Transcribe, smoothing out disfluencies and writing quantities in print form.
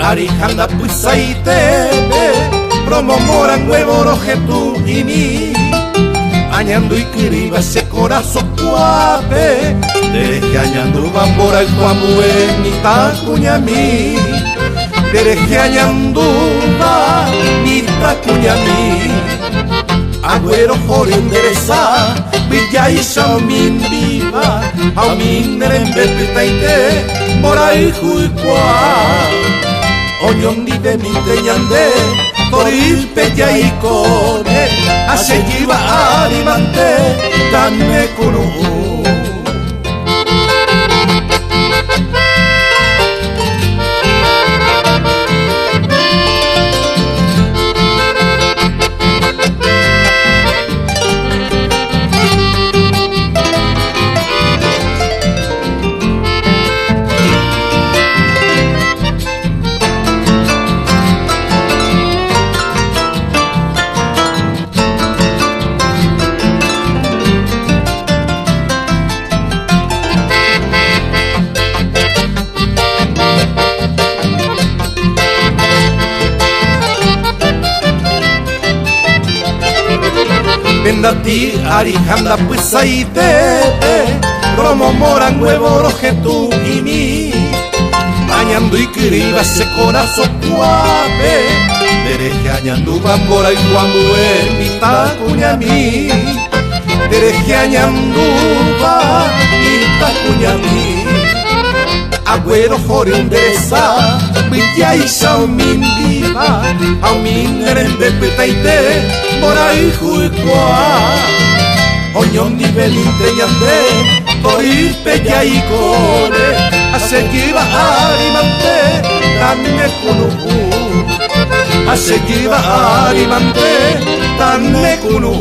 arihanda pusaite promo moran huevo roje tú y mí añando y quiriba ese corazón guape dereje añando bambora el cuambue mi tacuñami dereje añando ba mi tacuñami agüero por endereza villa y min viva a min nerembete taite morai juicua oñón vive mi teñande torir peya y cone a seguir a arimante danme cunu Vendati arihanda pusaite promo moran huevo roje tú y mí añando y quiriba ese corazón guape dereje añando bambora y cuambue mi tacuñami dereje añando ba mi tacuñami agüero jore endereza villa y min viva a min nerende petaite morai juicua oñón nivel inteñande torir peya y cone a seguir a arimante danme cunu a seguir a arimante danme cunu